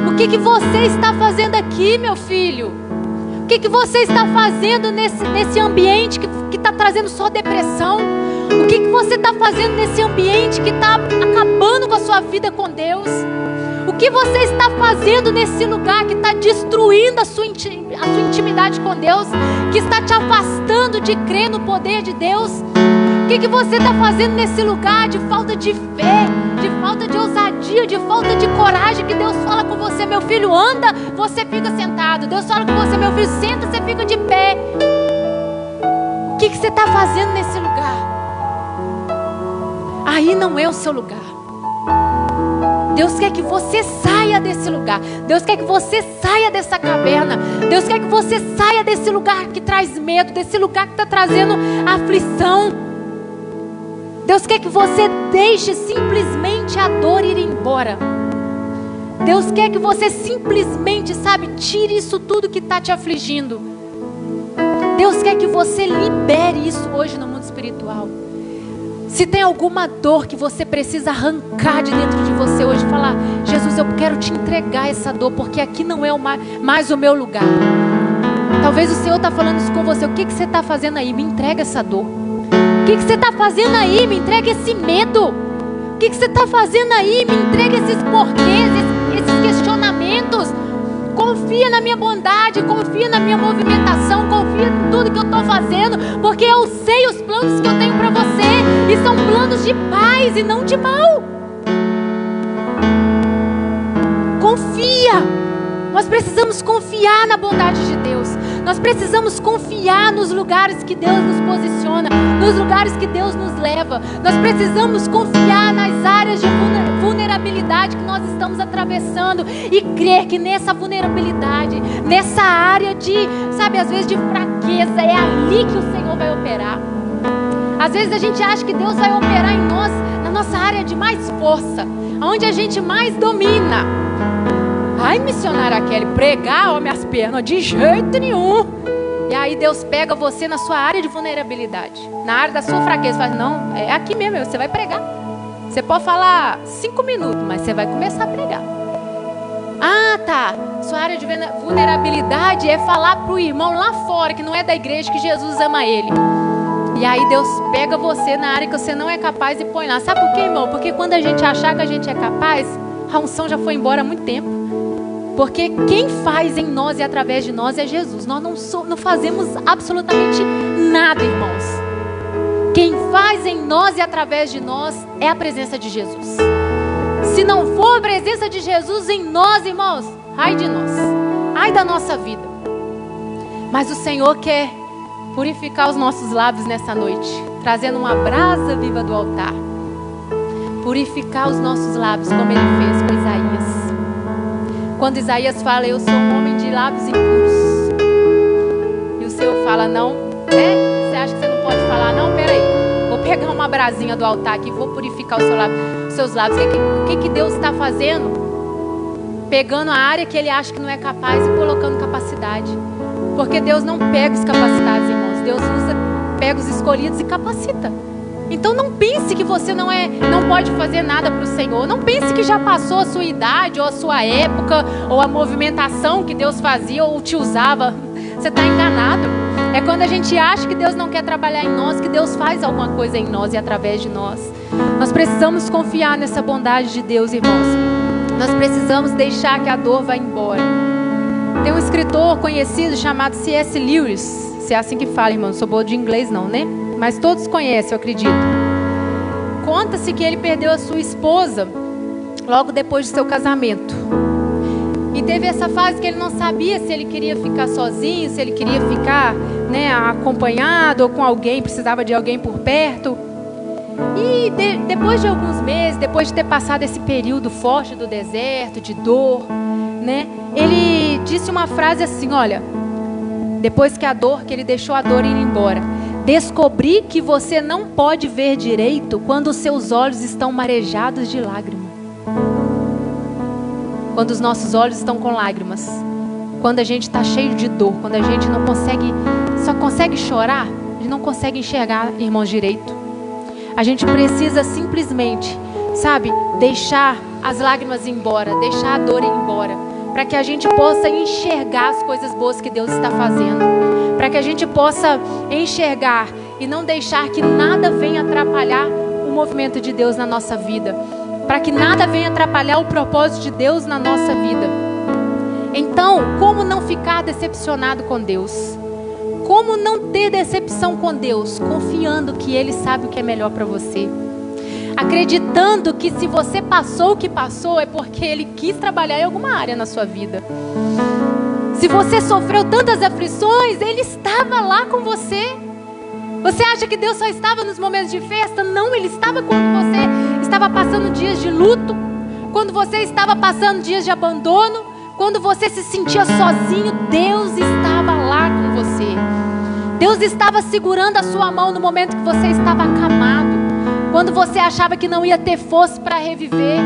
O que você está fazendo aqui, meu filho? O que você está fazendo nesse ambiente que está trazendo só depressão? O que você está fazendo nesse ambiente que está acabando com a sua vida com Deus? O que você está fazendo nesse lugar que está destruindo a sua intimidade com Deus? Que está te afastando de crer no poder de Deus? O que você está fazendo nesse lugar de falta de fé, de falta de ousadia, de falta de coragem? Que Deus fala com você, meu filho, anda, você fica sentado. Deus fala com você, meu filho, senta, você fica de pé. O que você está fazendo nesse lugar? Aí não é o seu lugar. Deus quer que você saia desse lugar. Deus quer que você saia dessa caverna. Deus quer que você saia desse lugar que traz medo, desse lugar que está trazendo aflição. Deus quer que você deixe simplesmente a dor ir embora. Deus quer que você simplesmente, tire isso tudo que está te afligindo. Deus quer que você libere isso hoje no mundo espiritual. Se tem alguma dor que você precisa arrancar de dentro de você hoje, falar: Jesus, eu quero te entregar essa dor, porque aqui não é mais o meu lugar. Talvez o Senhor está falando isso com você. O que você está fazendo aí? Me entrega essa dor. O que você está fazendo aí? Me entrega esse medo. O que você está fazendo aí? Me entrega esses porquês, esses questionamentos. Confia na minha bondade, confia na minha movimentação, confia em tudo que eu estou fazendo, porque eu sei os planos que eu tenho para você, e são planos de paz e não de mal. Confia. Nós precisamos confiar na bondade de Deus. Nós precisamos confiar nos lugares que Deus nos posiciona, nos lugares que Deus nos leva. Nós precisamos confiar nas áreas de vulnerabilidade que nós estamos atravessando e crer que nessa vulnerabilidade, nessa área de, às vezes de fraqueza, é ali que o Senhor vai operar. Às vezes a gente acha que Deus vai operar em nós, na nossa área de mais força, onde a gente mais domina. Ai, missionária Kelly, pregar, ó, minhas pernas, de jeito nenhum. E aí Deus pega você na sua área de vulnerabilidade, na área da sua fraqueza. Fala: não, é aqui mesmo, você vai pregar. Você pode falar 5 minutos, mas você vai começar a pregar. Ah, tá. Sua área de vulnerabilidade é falar pro irmão lá fora, que não é da igreja, que Jesus ama ele. E aí Deus pega você na área que você não é capaz e põe lá. Sabe por quê, irmão? Porque quando a gente achar que a gente é capaz, a unção já foi embora há muito tempo. Porque quem faz em nós e através de nós é Jesus. Nós não fazemos absolutamente nada, irmãos. Quem faz em nós e através de nós é a presença de Jesus. Se não for a presença de Jesus em nós, irmãos, ai de nós, ai da nossa vida. Mas o Senhor quer purificar os nossos lábios nessa noite, trazendo uma brasa viva do altar. Purificar os nossos lábios, como Ele fez com Isaías. Quando Isaías fala: eu sou um homem de lábios impuros, e o Senhor fala: não, você acha que você não pode falar? Não, peraí, vou pegar uma brasinha do altar aqui, vou purificar os seus lábios. O que Deus está fazendo? Pegando a área que Ele acha que não é capaz e colocando capacidade. Porque Deus não pega os capacitados, irmãos. Deus pega os escolhidos e capacita. Então não pense que você não pode fazer nada para o Senhor. Não pense que já passou a sua idade, ou a sua época, ou a movimentação que Deus fazia ou te usava. Você está enganado. É quando a gente acha que Deus não quer trabalhar em nós, que Deus faz alguma coisa em nós e através de nós. Nós precisamos confiar nessa bondade de Deus, irmãos. Nós precisamos deixar que a dor vá embora. Tem um escritor conhecido chamado C.S. Lewis. Se é assim que fala, irmão. Não sou boa de inglês não, né? Mas todos conhecem, eu acredito. Conta-se que ele perdeu a sua esposa logo depois do seu casamento. E teve essa fase que ele não sabia se ele queria ficar sozinho, se ele queria ficar, acompanhado ou com alguém, precisava de alguém por perto. E depois de alguns meses, depois de ter passado esse período forte do deserto, de dor, ele disse uma frase assim: olha, depois que ele deixou a dor ir embora: descobri que você não pode ver direito quando os seus olhos estão marejados de lágrimas. Quando os nossos olhos estão com lágrimas, quando a gente está cheio de dor, quando a gente só consegue chorar, a gente não consegue enxergar, irmãos, direito. A gente precisa simplesmente, deixar as lágrimas ir embora, deixar a dor ir embora, para que a gente possa enxergar as coisas boas que Deus está fazendo, para que a gente possa enxergar e não deixar que nada venha atrapalhar o movimento de Deus na nossa vida, para que nada venha atrapalhar o propósito de Deus na nossa vida. Então, como não ficar decepcionado com Deus? Como não ter decepção com Deus? Confiando que Ele sabe o que é melhor para você. Acreditando que se você passou o que passou, é porque Ele quis trabalhar em alguma área na sua vida. Se você sofreu tantas aflições, Ele estava lá com você. Você acha que Deus só estava nos momentos de festa? Não, Ele estava quando você estava passando dias de luto, quando você estava passando dias de abandono, quando você se sentia sozinho. Deus estava lá com você. Deus estava segurando a sua mão no momento que você estava acamado, quando você achava que não ia ter força para reviver.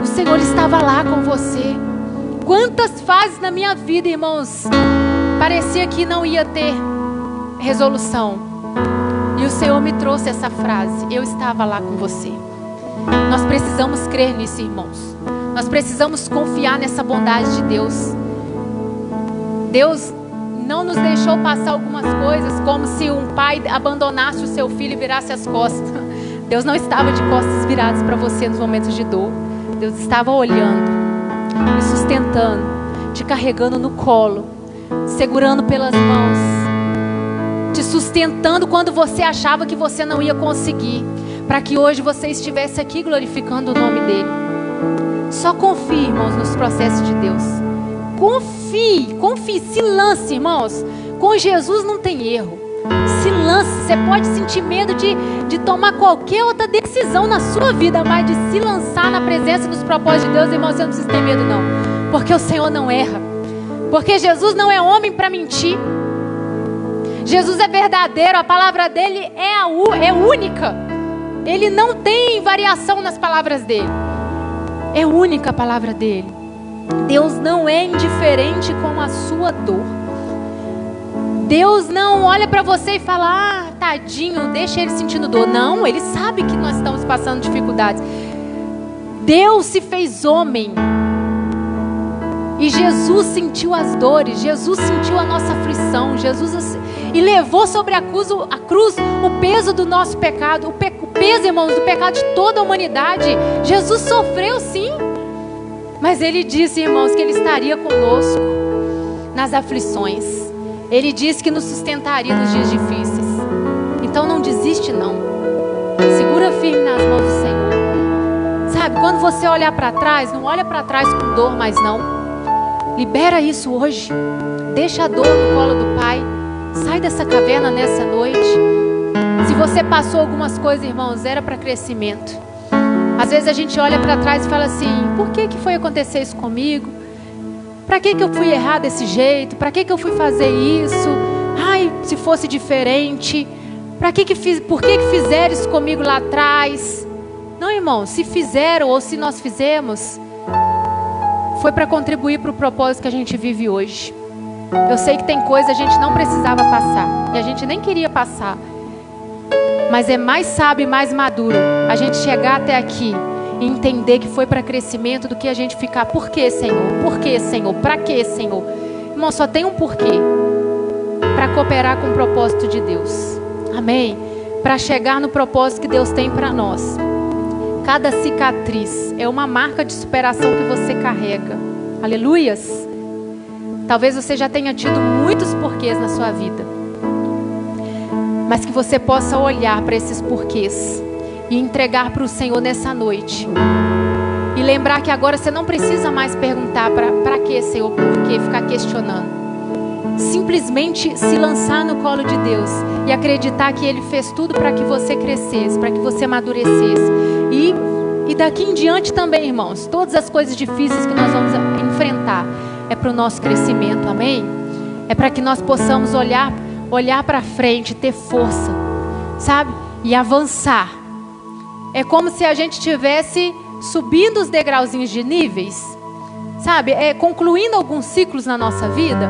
O Senhor estava lá com você. Quantas fases na minha vida, irmãos, parecia que não ia ter resolução, e o Senhor me trouxe essa frase: eu estava lá com você. Nós precisamos crer nisso, irmãos. Nós precisamos confiar nessa bondade de Deus. Deus não nos deixou passar algumas coisas como se um pai abandonasse o seu filho e virasse as costas. Deus não estava de costas viradas para você nos momentos de dor. Deus estava olhando, me sustentando, te carregando no colo, segurando pelas mãos, te sustentando quando você achava que você não ia conseguir, para que hoje você estivesse aqui glorificando o nome dEle. Só confie, irmãos, nos processos de Deus. Confie, se lance, irmãos. Com Jesus não tem erro. Se lance. Você pode sentir medo de tomar qualquer outra decisão na sua vida, mas de se lançar na presença dos propósitos de Deus, irmão, você não precisa ter medo não. Porque o Senhor não erra. Porque Jesus não é homem para mentir. Jesus é verdadeiro, a palavra dele é única. Ele não tem variação nas palavras dele. É única a palavra dele. Deus não é indiferente com a sua dor. Deus não olha para você e fala: ah, tadinho, deixa ele sentindo dor. Não, Ele sabe que nós estamos passando dificuldades. Deus se fez homem. E Jesus sentiu as dores. Jesus sentiu a nossa aflição. E levou sobre a cruz o peso do nosso pecado. O peso, irmãos, do pecado de toda a humanidade. Jesus sofreu sim. Mas Ele disse, irmãos, que Ele estaria conosco nas aflições. Ele disse que nos sustentaria nos dias difíceis. Então não desiste não. Segura firme nas mãos do Senhor. Sabe, quando você olhar para trás, não olha para trás com dor mais não. Libera isso hoje. Deixa a dor no colo do Pai. Sai dessa caverna nessa noite. Se você passou algumas coisas, irmãos, era para crescimento. Às vezes a gente olha para trás e fala assim: por que foi acontecer isso comigo? Para que eu fui errar desse jeito? Para que eu fui fazer isso? Ai, se fosse diferente. Por que fizeram isso comigo lá atrás? Não, irmão, se fizeram ou se nós fizemos, foi para contribuir para o propósito que a gente vive hoje. Eu sei que tem coisa a gente não precisava passar, e a gente nem queria passar. Mas é mais sábio e mais maduro a gente chegar até aqui e entender que foi para crescimento do que a gente ficar: por que, Senhor? Por que, Senhor? Para que, Senhor? Irmão, só tem um porquê: para cooperar com o propósito de Deus. Amém? Para chegar no propósito que Deus tem para nós. Cada cicatriz é uma marca de superação que você carrega. Aleluias! Talvez você já tenha tido muitos porquês na sua vida, mas que você possa olhar para esses porquês e entregar para o Senhor nessa noite. E lembrar que agora você não precisa mais perguntar para que, Senhor, por que, ficar questionando. Simplesmente se lançar no colo de Deus e acreditar que Ele fez tudo para que você crescesse, para que você amadurecesse. E daqui em diante também, irmãos, todas as coisas difíceis que nós vamos enfrentar é para o nosso crescimento, amém? É para que nós possamos olhar para frente, ter força, sabe? E avançar. É como se a gente estivesse subindo os degrauzinhos de níveis, sabe? Concluindo alguns ciclos na nossa vida.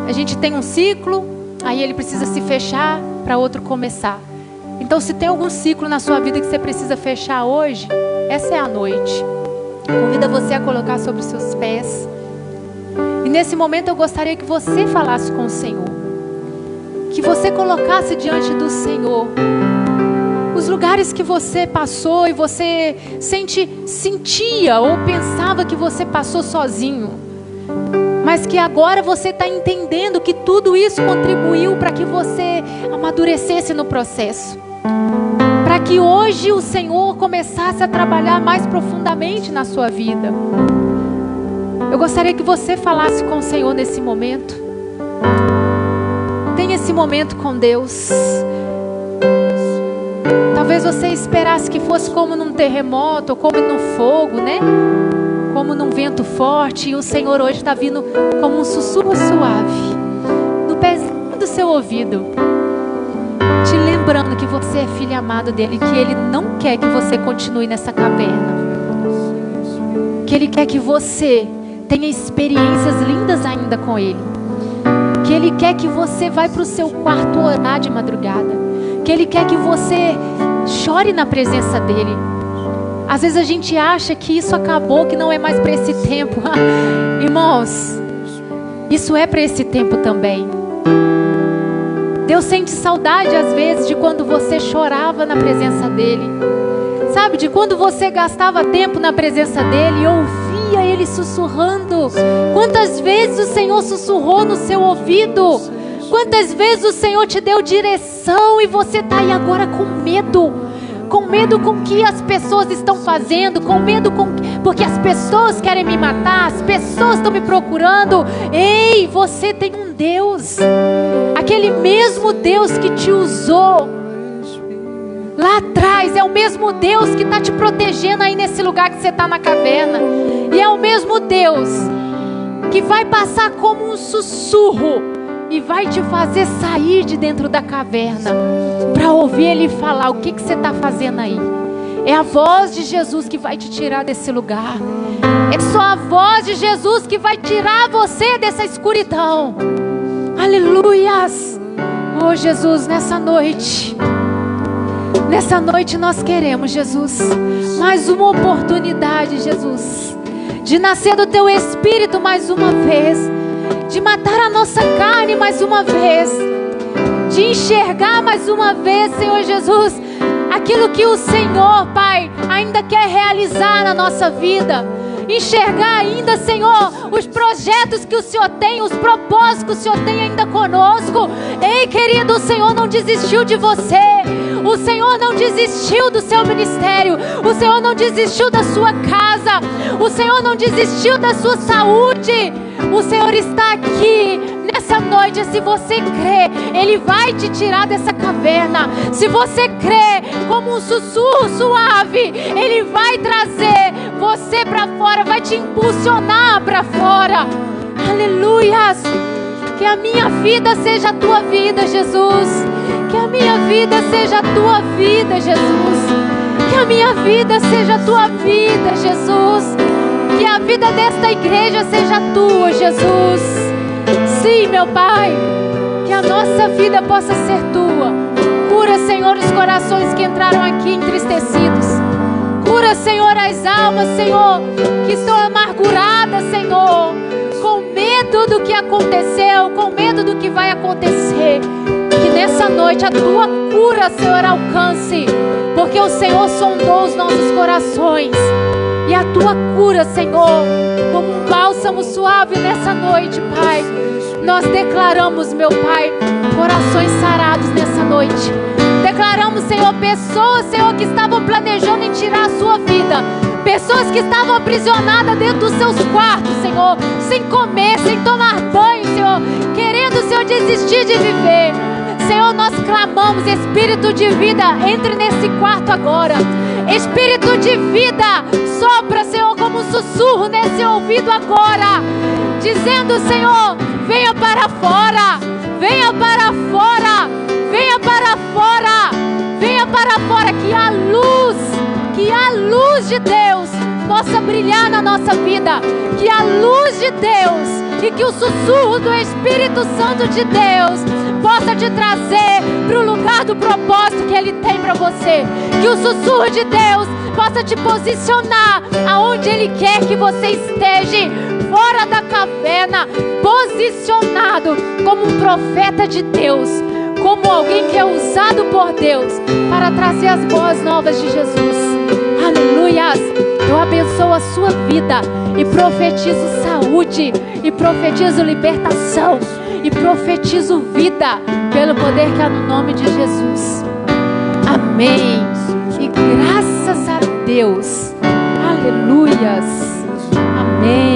A gente tem um ciclo, aí ele precisa se fechar para outro começar. Então, se tem algum ciclo na sua vida que você precisa fechar hoje, essa é a noite. Convido você a colocar sobre os seus pés. E nesse momento eu gostaria que você falasse com o Senhor. Que você colocasse diante do Senhor os lugares que você passou e você sentia ou pensava que você passou sozinho. Mas mas que agora você está entendendo que tudo isso contribuiu para que você amadurecesse no processo, para que hoje o Senhor começasse a trabalhar mais profundamente na sua vida. Eu gostaria que você falasse com o Senhor nesse momento. Tenha esse momento com Deus. Talvez você esperasse que fosse como num terremoto, ou como no fogo, né? Como num vento forte. E o Senhor hoje está vindo como um sussurro suave no pezinho do seu ouvido, te lembrando que você é filho amado dele, que ele não quer que você continue nessa caverna, que ele quer que você tenha experiências lindas ainda com ele, que ele quer que você vá para o seu quarto orar de madrugada, que ele quer que você chore na presença dele. Às vezes a gente acha que isso acabou, que não é mais para esse tempo. Irmãos, isso é para esse tempo também. Deus sente saudade às vezes de quando você chorava na presença dele, sabe, de quando você gastava tempo na presença dele e ouvia ele sussurrando. Quantas vezes o Senhor sussurrou no seu ouvido? Quantas vezes o Senhor te deu direção e você está aí agora com medo com o que as pessoas estão fazendo, com medo porque as pessoas querem me matar, as pessoas estão me procurando. Ei, você tem um Deus, aquele mesmo Deus que te usou lá atrás, é o mesmo Deus que está te protegendo aí nesse lugar que você está na caverna, e é o mesmo Deus que vai passar como um sussurro e vai te fazer sair de dentro da caverna para ouvir Ele falar o que você está fazendo aí. É a voz de Jesus que vai te tirar desse lugar. É só a voz de Jesus que vai tirar você dessa escuridão. Aleluias! Oh Jesus, nessa noite nós queremos, Jesus, mais uma oportunidade, Jesus, de nascer do Teu Espírito mais uma vez, de matar a nossa carne mais uma vez, de enxergar mais uma vez, Senhor Jesus, aquilo que o Senhor, Pai, ainda quer realizar na nossa vida. Enxergar ainda, Senhor, os projetos que o Senhor tem, os propósitos que o Senhor tem ainda conosco. Ei, querido, o Senhor não desistiu de você. O Senhor não desistiu do seu ministério. O Senhor não desistiu da sua casa. O Senhor não desistiu da sua saúde. O Senhor está aqui nessa noite. Se você crê, Ele vai te tirar dessa caverna. Se você crê, como um sussurro suave, Ele vai trazer você para fora, vai te impulsionar para fora. Aleluias! Que a minha vida seja a tua vida, Jesus. Que a minha vida seja a tua vida, Jesus. Que a minha vida seja a tua vida, Jesus. Que a vida desta igreja seja tua, Jesus. Sim, meu Pai, que a nossa vida possa ser tua. Cura, Senhor, os corações que entraram aqui entristecidos. Cura, Senhor, as almas, Senhor, que estão amarguradas, Senhor, com medo do que aconteceu, com medo do que vai acontecer. Que nessa noite a tua cura, Senhor, alcance, porque o Senhor sondou os nossos corações. E a tua cura, Senhor, como um bálsamo suave nessa noite, Pai. Nós declaramos, meu Pai, corações sarados nessa noite. Declaramos, Senhor, pessoas, Senhor, que estavam planejando em tirar a sua vida. Pessoas que estavam aprisionadas dentro dos seus quartos, Senhor, sem comer, sem tomar banho, Senhor, querendo, Senhor, desistir de viver. Senhor, nós clamamos, Espírito de vida, entre nesse quarto agora. Espírito de vida, sopra, Senhor, como um sussurro nesse ouvido agora, dizendo, Senhor, venha para fora, venha para fora, venha para fora, venha para fora, que a luz de Deus possa brilhar na nossa vida, que a luz de Deus e que o sussurro do Espírito Santo de Deus possa te trazer para o lugar do propósito que Ele tem para você. Que o sussurro de Deus possa te posicionar aonde Ele quer que você esteja, fora da caverna, posicionado como um profeta de Deus, como alguém que é usado por Deus para trazer as boas novas de Jesus. Aleluias! Eu abençoo a sua vida e profetizo saúde. saúde, e profetizo libertação, e profetizo vida, pelo poder que há no nome de Jesus. Amém. E graças a Deus. Aleluias. Amém.